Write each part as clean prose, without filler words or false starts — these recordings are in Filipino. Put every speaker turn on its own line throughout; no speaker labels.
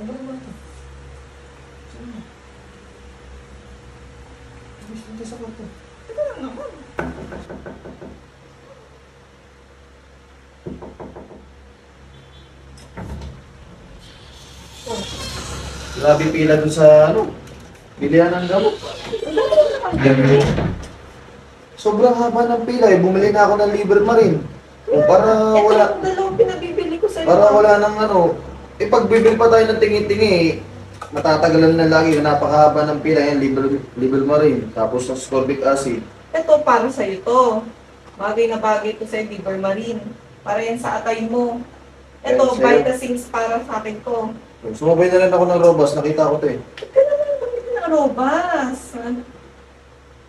Ano naman ito? Saan na? Bilis lang tayo sa kwarto.
Teka lang naman.
Oh. Grabe pila dun sa ano? Bilihan ng gamot. Sobrang haba ng pila eh. Bumili na ako ng liver marine. Para
Ito
wala,
yung dalawang pinabibili ko sa'yo.
para wala ng ano. Eh pag bibili pa tayo ng tingi-tingi eh, matatagalan na lagi. Napakahaba ng pila yan. Liver marine. Tapos ng ascorbic acid.
Ito para sa'yo to. Bagay na bagay to sa'yo, liver marine. Para yan sa atay mo. Ito,
Yan sa'yo.
Vitasins para sa akin to.
Sumabay na rin ako ng Robas. Nakita ko to eh.
Ito naman bumili ng Robas.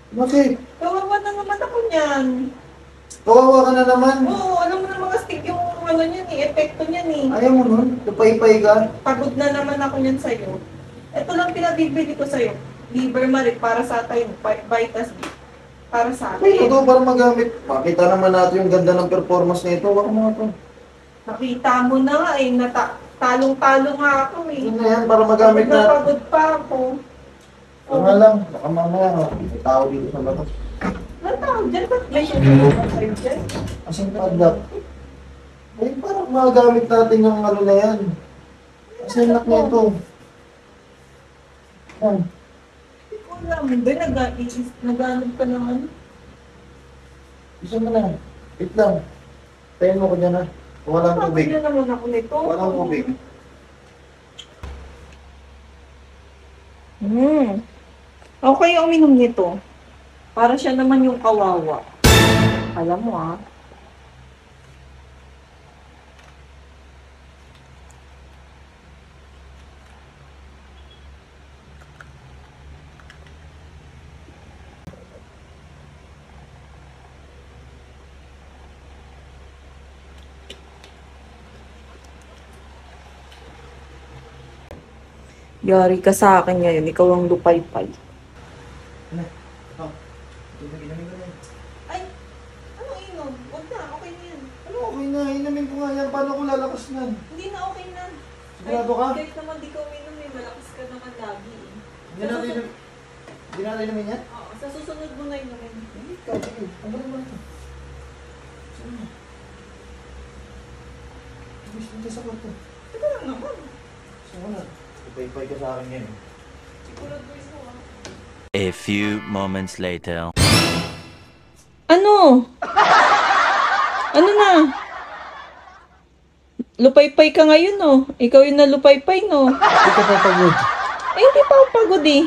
Bakit?
Kawawa na naman ako niyan.
Kawawa ka na naman.
Oo, alam mo na mga stick yung ano niyan eh, epekto niyan eh.
Ayaw mo nun. Lupay-pay ka.
Pagod na naman ako niyan sa'yo. Ito lang pinabibili ko sa'yo. Liver marine para sa atay mo. Vitas B. Para sa
Ay,
akin.
ito para magamit. Makita naman natin yung ganda ng performance nito. Wala mo ito.
Nakita mo na nga eh, talong-talo nga ako eh.
Yun na yan, para magamit na.
Pagod pa ako.
Ito nga lang, baka mamaya, may tao dito sa labas.
Ano tawag dyan? Ba't may siya sa'yo dyan?
Asing padlock. Ay, parang magamit natin yung ano na yan. Kasi anak na ito. Yan.
Hindi ko alam. Hindi, nag-anod ka naman.
Isa mo na. Wait lang. Tayin mo ko dyan ha. Walang tubig.
Pagod na naman ako nito.
Walang tubig.
Okay, uminom nito. Para siya naman yung kawawa. Alam mo ah. Yari ka sa akin ngayon, ikaw ang lupay-pay.
Ano? Oh. Inumin ko na yan.
Ay, ano inom? Huwag na, okay na yan.
Ano okay na? Inumin ko nga yan. Paano ko lalakas na?
Hindi na okay na.
Sigurado ka?
Kahit naman di ka uminom eh, malakas ka naman lagi eh.
Hindi natin inumin yan?
Oo, sa susunod mo na inumin.
Hindi ka. Sige. Ano naman ito? Saan na? Bilis lang tayo sa kwarto.
Teka lang naman.
Saan na? Ipay-pay ka sa akin ngayon.
Siguraduhin mo ah.
A few moments later.
Ano? Ano na? Lupay-pay ka ngayon, no? Ikaw yung nalupay-pay, no?
Hindi ka papagod.
Eh, hindi pa ako pagod, eh.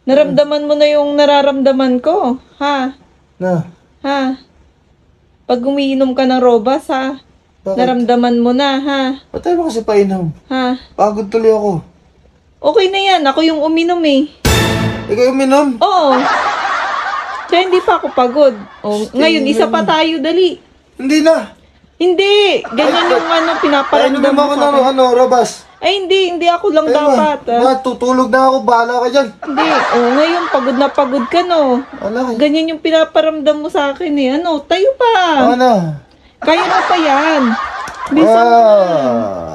Naramdaman mo na yung nararamdaman ko, ha?
Na?
Ha? Pag umiinom ka ng Robas, ha?
Bakit?
Naramdaman mo na, ha?
Ba't tayo ba kasi painom?
Ha?
Pagod tuloy ako.
Okay na yan. Ako yung uminom, eh.
Ikaw uminom?
Oo. Kaya hindi pa ako pagod. Oh, ngayon, isa pa tayo, dali.
Hindi na.
Hindi. Ganyan yung ano, pinaparamdam
Painumin mo
mo
ako
sa
ng
akin.
ano, Robas.
Ay, hindi ako lang dapat.
Tutulog na ako. Bahala ka dyan.
Hindi. Oh, ngayon, pagod na pagod ka, no?
Wala.
Ganyan yung pinaparamdam mo sa akin, eh. Ano, tayo pa.
Ano?
Kaya mo pa yan. Bisa mo na.